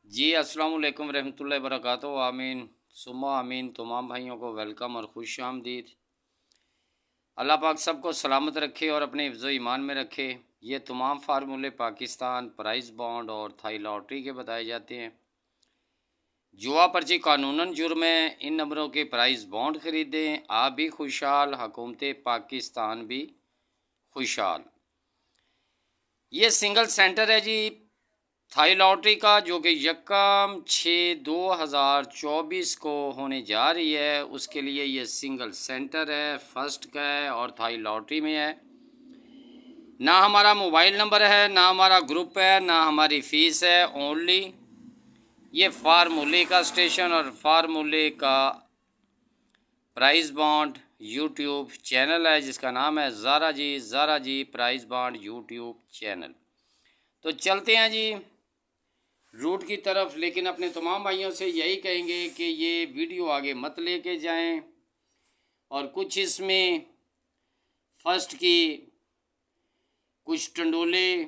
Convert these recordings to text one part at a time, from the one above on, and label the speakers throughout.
Speaker 1: जी अस्सलाम वालेकुम रहमतुल्लाहि वबरकातुहू। आमीन सुम्मा आमीन। तमाम भाइयों को वेलकम और खुश आमदीद। अल्लाह पाक सबको सलामत रखे और अपने हिफ्ज़ ईमान में रखे। ये तमाम फार्मूले पाकिस्तान प्राइज़ बॉन्ड और थाई लॉटरी के बताए जाते हैं। जुआ पर्ची कानूनन जुर्म है। इन नंबरों के प्राइज़ बॉन्ड ख़रीदें, आप भी खुशहाल, हुकूमत पाकिस्तान भी खुशहाल। ये सिंगल सेंटर है जी थाई लॉटरी का, जो कि यकम 6/2024 को होने जा रही है। उसके लिए ये सिंगल सेंटर है, फर्स्ट का है और थाई लॉटरी में है। ना हमारा मोबाइल नंबर है, ना हमारा ग्रुप है, ना हमारी फ़ीस है। ओनली ये फार्मूले का स्टेशन और फार्मूले का प्राइज़ बॉन्ड यूट्यूब चैनल है, जिसका नाम है ज़ारा जी प्राइज़ बॉन्ड यूट्यूब चैनल। तो चलते हैं जी रूट की तरफ, लेकिन अपने तमाम भाइयों से यही कहेंगे कि ये वीडियो आगे मत लेके जाएं। और कुछ इसमें फर्स्ट की कुछ टंडोले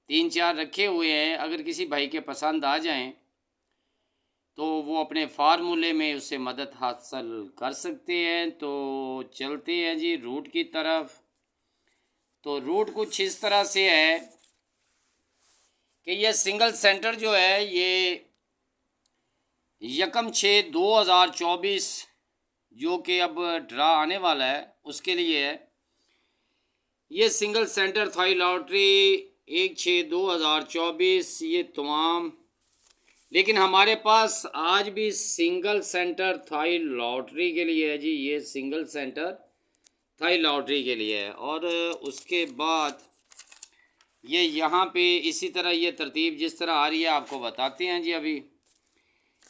Speaker 1: 3-4 रखे हुए हैं, अगर किसी भाई के पसंद आ जाएं तो वो अपने फार्मूले में उससे मदद हासिल कर सकते हैं। तो चलते हैं जी रूट की तरफ। तो रूट कुछ इस तरह से है कि ये सिंगल सेंटर जो है ये यकम 6/2024 जो कि अब ड्रा आने वाला है उसके लिए है। ये सिंगल सेंटर थाई लॉटरी 1/6/2024 ये तमाम, लेकिन हमारे पास आज भी सिंगल सेंटर थाई लॉटरी के लिए है जी। ये सिंगल सेंटर थाई लॉटरी के लिए है। और उसके बाद ये यहाँ पे इसी तरह ये तरतीब जिस तरह आ रही है आपको बताते हैं जी। अभी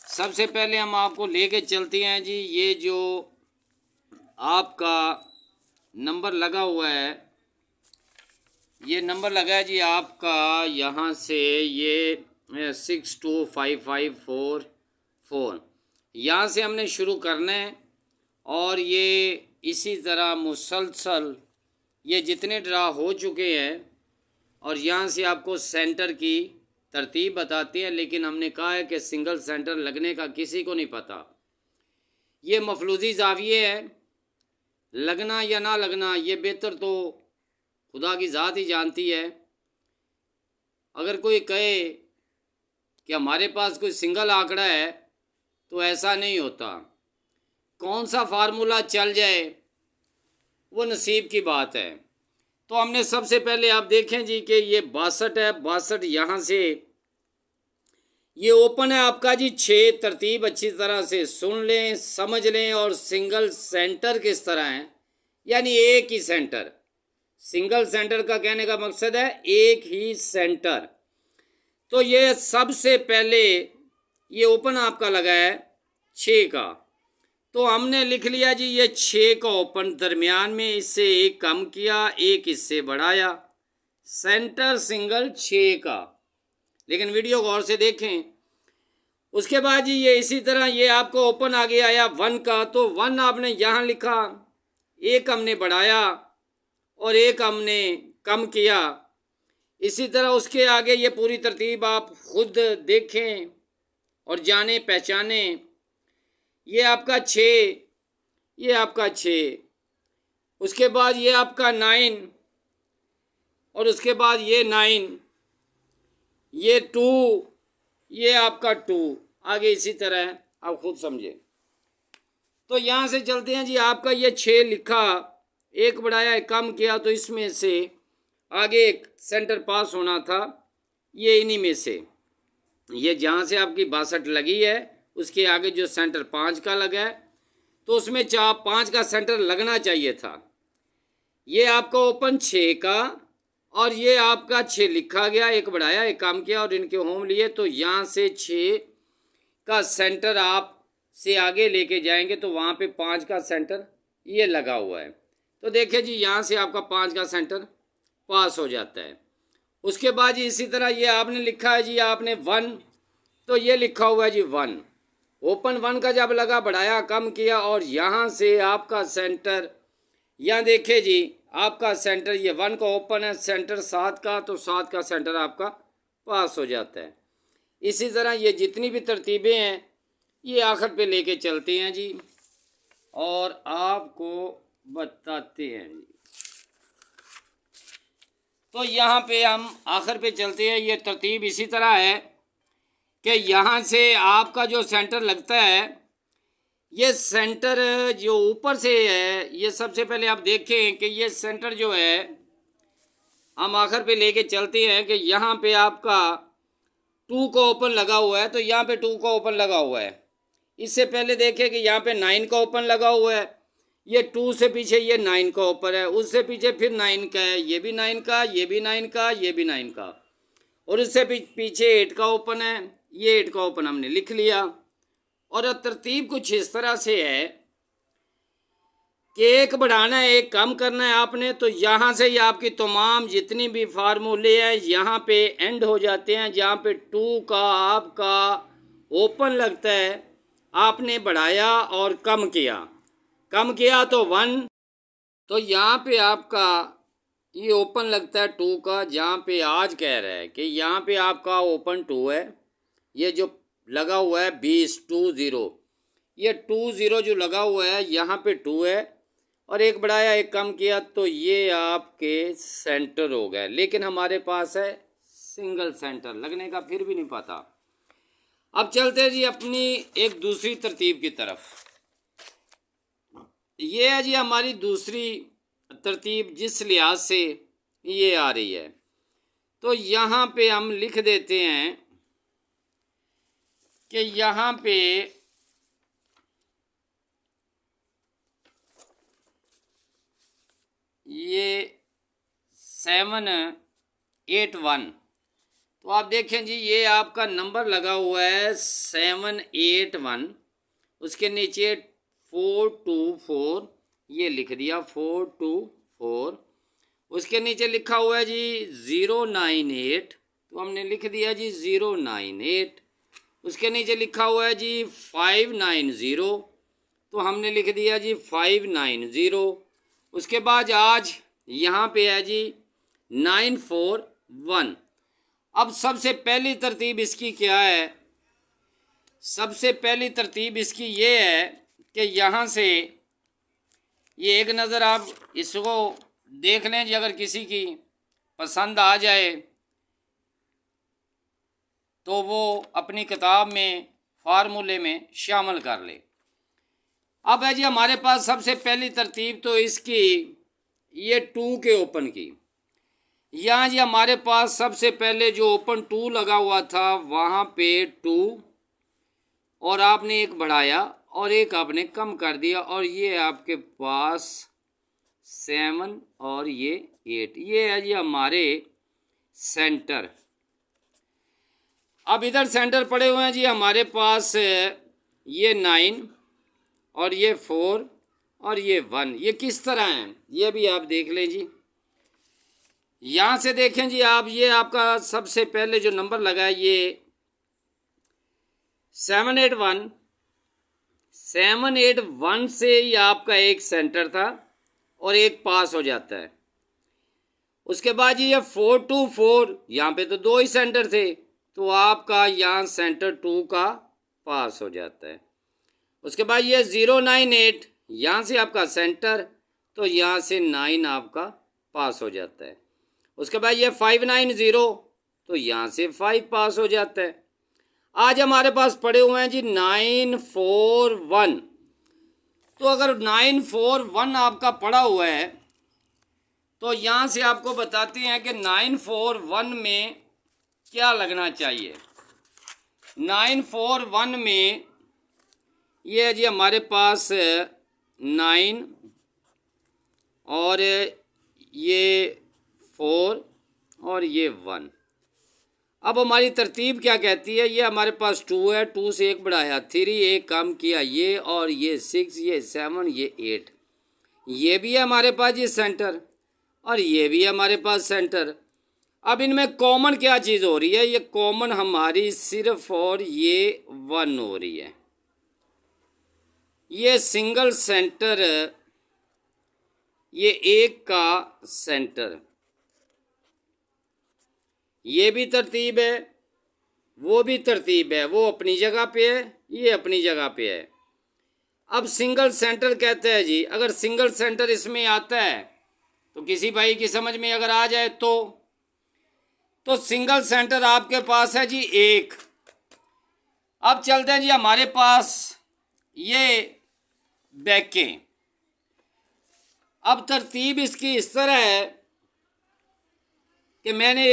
Speaker 1: सबसे पहले हम आपको लेके चलते हैं जी, ये जो आपका नंबर लगा हुआ है, ये नंबर लगा है जी आपका यहाँ से ये 625544। यहाँ से हमने शुरू करना है और ये इसी तरह मुसलसल ये जितने ड्रा हो चुके हैं और यहाँ से आपको सेंटर की तरतीब बताते हैं। लेकिन हमने कहा है कि सिंगल सेंटर लगने का किसी को नहीं पता। ये मफलूजी ज़ाविये है, लगना या ना लगना ये बेहतर तो खुदा की ज़ात ही जानती है। अगर कोई कहे कि हमारे पास कोई सिंगल आंकड़ा है तो ऐसा नहीं होता। कौन सा फार्मूला चल जाए वो नसीब की बात है। तो हमने सबसे पहले आप देखें जी कि ये 62 है। 62 यहाँ से ये ओपन है आपका जी 6। तरतीब अच्छी तरह से सुन लें, समझ लें। और सिंगल सेंटर किस तरह है, यानी एक ही सेंटर। सिंगल सेंटर का कहने का मकसद है एक ही सेंटर। तो ये सबसे पहले ये ओपन आपका लगा है 6 का, तो हमने लिख लिया जी ये 6 का ओपन, दरमियान में इससे एक कम किया, एक इससे बढ़ाया, सेंटर सिंगल 6 का। लेकिन वीडियो गौर से देखें। उसके बाद जी ये इसी तरह ये आपको ओपन आगे आया 1 का, तो 1 आपने यहाँ लिखा, एक हमने बढ़ाया और एक हमने कम किया। इसी तरह उसके आगे ये पूरी तरतीब आप खुद देखें और जाने पहचाने। ये आपका 6, ये आपका 6, उसके बाद ये आपका 9 और उसके बाद ये 9, ये 2, ये आपका 2, आगे इसी तरह है, आप खुद समझे। तो यहाँ से चलते हैं जी। आपका ये 6 लिखा, एक बढ़ाया एक कम किया, तो इसमें से आगे एक सेंटर पास होना था, ये इन्हीं में से ये जहाँ से आपकी 62 लगी है उसके आगे जो सेंटर 5 का लगा है, तो उसमें 5 का सेंटर लगना चाहिए था। ये आपका ओपन 6 का और ये आपका 6 लिखा गया, एक बढ़ाया एक कम किया और इनके होम लिए, तो यहाँ से 6 का सेंटर आप से आगे लेके जाएंगे तो वहाँ पे 5 का सेंटर ये लगा हुआ है। तो देखिए जी यहाँ से आपका 5 का सेंटर पास हो जाता है। उसके बाद जी इसी तरह ये आपने लिखा है जी आपने 1, तो ये लिखा हुआ है जी 1, ओपन 1 का जब लगा बढ़ाया कम किया और यहाँ से आपका सेंटर, यहाँ देखिए जी आपका सेंटर ये 1 का ओपन है, सेंटर 7 का, तो 7 का सेंटर आपका पास हो जाता है। इसी तरह ये जितनी भी तरतीबें हैं ये आखिर पे लेके चलते हैं जी और आपको बताते हैं जी। तो यहाँ पे हम आखिर पे चलते हैं। ये तरतीब इसी तरह है कि यहाँ से आपका जो सेंटर लगता है, ये सेंटर जो ऊपर से है, ये सबसे पहले आप देखें कि ये सेंटर जो है हम आखिर पे लेके चलते हैं कि यहाँ पे आपका 2 का ओपन लगा हुआ है, तो यहाँ पे 2 का ओपन लगा हुआ है। इससे पहले देखें कि यहाँ पे 9 का ओपन लगा हुआ है। ये 2 से पीछे ये 9 का ओपन है, उससे पीछे फिर 9 का है, ये भी 9 का, ये भी 9 का, ये भी 9 का, और उससे पीछे 8 का ओपन है। ये 8 का ओपन हमने लिख लिया। और अब तरतीब कुछ इस तरह से है कि एक बढ़ाना है, एक कम करना है आपने, तो यहाँ से ही आपकी तमाम जितनी भी फार्मूले हैं यहाँ पे एंड हो जाते हैं। जहाँ पे 2 का आपका ओपन लगता है, आपने बढ़ाया और कम किया तो 1, तो यहाँ पे आपका ये ओपन लगता है 2 का। जहाँ पे आज कह रहा है कि यहाँ पे आपका ओपन 2 है, ये जो लगा हुआ है 20, ये 20 जो लगा हुआ है यहाँ पे 2 है, और एक बढ़ाया एक कम किया तो ये आपके सेंटर हो गए। लेकिन हमारे पास है सिंगल सेंटर, लगने का फिर भी नहीं पता। अब चलते हैं जी अपनी एक दूसरी तरतीब की तरफ। ये है जी हमारी दूसरी तरतीब जिस लिहाज से ये आ रही है। तो यहाँ पे हम लिख देते हैं कि यहाँ पे ये 781, तो आप देखें जी ये आपका नंबर लगा हुआ है 781, उसके नीचे 424, ये लिख दिया 424, उसके नीचे लिखा हुआ है जी 098, तो हमने लिख दिया जी 098, उसके नीचे लिखा हुआ है जी 590, तो हमने लिख दिया जी 590, उसके बाद आज यहाँ पे है जी 941। अब सबसे पहली तरतीब इसकी क्या है? सबसे पहली तरतीब इसकी ये है कि यहाँ से ये एक नज़र आप इसको देख लें जी, अगर किसी की पसंद आ जाए तो वो अपनी किताब में फार्मूले में शामिल कर ले। अब है जी हमारे पास सबसे पहली तरतीब तो इसकी ये 2 के ओपन की। यहाँ जी हमारे पास सबसे पहले जो ओपन 2 लगा हुआ था वहाँ पे 2, और आपने एक बढ़ाया और एक आपने कम कर दिया, और ये आपके पास 7 और ये 8, ये है जी हमारे सेंटर। अब इधर सेंटर पड़े हुए हैं जी हमारे पास ये 9 और ये 4 और ये 1। ये किस तरह हैं ये भी आप देख लें जी। यहाँ से देखें जी आप, ये आपका सबसे पहले जो नंबर लगा है ये 781, 781 से ही आपका एक सेंटर था और एक पास हो जाता है। उसके बाद ये 424, यहाँ पे तो 2 ही सेंटर थे, तो आपका यहाँ सेंटर 2 का पास हो जाता है। उसके बाद ये 098, यहाँ से आपका सेंटर, तो यहाँ से 9 आपका पास हो जाता है। उसके बाद ये 590, तो यहाँ से 5 पास हो जाता है। आज हमारे पास पड़े हुए हैं जी 941, तो अगर 941 आपका पड़ा हुआ है तो यहाँ से आपको बताते हैं कि 941 में क्या लगना चाहिए। 941 में ये है जी हमारे पास 9 और ये 4 और ये 1। अब हमारी तरतीब क्या कहती है? ये हमारे पास 2 है, 2 से एक बढ़ाया 3, एक कम किया ये, और ये 6, ये 7, ये 8, ये भी है हमारे पास ये सेंटर, और ये भी है हमारे पास सेंटर। अब इनमें कॉमन क्या चीज़ हो रही है? ये कॉमन हमारी सिर्फ और ये 1 हो रही है। ये सिंगल सेंटर, ये एक का सेंटर, ये भी तरतीब है, वो भी तरतीब है, वो अपनी जगह पे है, ये अपनी जगह पे है। अब सिंगल सेंटर कहते हैं जी, अगर सिंगल सेंटर इसमें आता है तो किसी भाई की समझ में अगर आ जाए तो सिंगल सेंटर आपके पास है जी एक। अब चलते हैं जी हमारे पास ये बैकें। अब तरतीब इसकी इस तरह है कि मैंने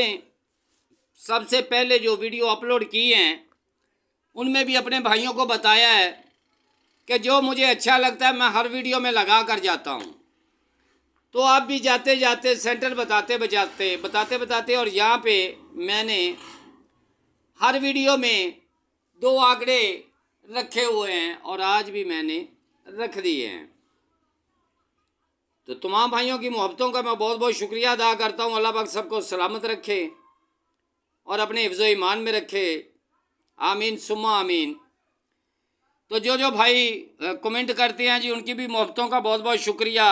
Speaker 1: सबसे पहले जो वीडियो अपलोड किए हैं उनमें भी अपने भाइयों को बताया है कि जो मुझे अच्छा लगता है मैं हर वीडियो में लगा कर जाता हूँ। तो आप भी जाते जाते सेंटर बताते और यहाँ पे मैंने हर वीडियो में 2 आंकड़े रखे हुए हैं और आज भी मैंने रख दिए हैं। तो तमाम भाइयों की मोहब्बतों का मैं बहुत बहुत शुक्रिया अदा करता हूँ। अल्लाह पाक सबको सलामत रखे और अपने हिफ्ज़ ईमान में रखे, आमीन सुम्मा आमीन। तो जो भाई कमेंट करते हैं जी उनकी भी मोहब्बतों का बहुत बहुत शुक्रिया।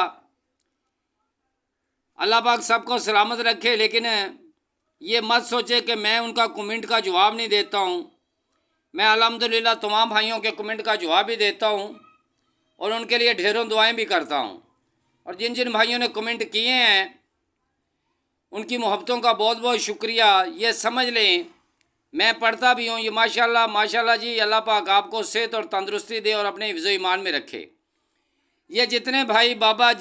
Speaker 1: अल्लाह पाक सबको सलामत रखे। लेकिन ये मत सोचे कि मैं उनका कमेंट का जवाब नहीं देता हूँ। मैं अल्हम्दुलिल्लाह तमाम भाइयों के कमेंट का जवाब भी देता हूँ और उनके लिए ढेरों दुआएं भी करता हूँ। और जिन जिन भाइयों ने कमेंट किए हैं उनकी मोहब्बतों का बहुत बहुत शुक्रिया। ये समझ लें मैं पढ़ता भी हूँ। ये माशाल्लाह माशाल्लाह जी, अल्लाह पाक आपको सेहत और तंदुरुस्ती दे और अपने हिफ्ज़ ईमान में रखे। ये जितने भाई बाबा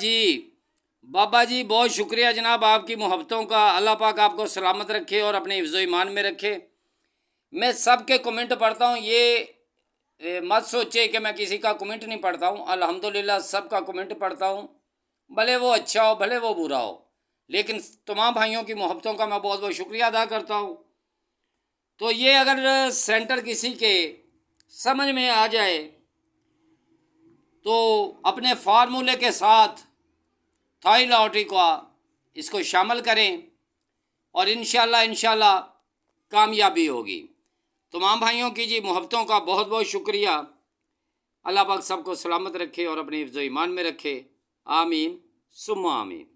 Speaker 1: जी बहुत शुक्रिया जनाब आपकी मोहब्बतों का। अल्लाह पाक आपको सलामत रखे और अपने हिफ्ज़ ईमान में रखे। मैं सबके कमेंट पढ़ता हूँ, ये मत सोचे कि मैं किसी का कमेंट नहीं पढ़ता हूँ। अल्हम्दुलिल्लाह सबका कमेंट पढ़ता हूँ, भले वो अच्छा हो भले वो बुरा हो, लेकिन तमाम भाइयों की मोहब्बतों का मैं बहुत बहुत शुक्रिया अदा करता हूँ। तो ये अगर सेंटर किसी के समझ में आ जाए तो अपने फार्मूले के साथ थाई लॉटरी का इसको शामिल करें और इंशाल्लाह कामयाबी होगी। तमाम भाइयों की जी मोहब्बतों का बहुत बहुत शुक्रिया। अल्लाह पाक सबको सलामत रखे और अपने हिफ्ज़ ईमान में रखे, आमीन सुम्मा आमीन।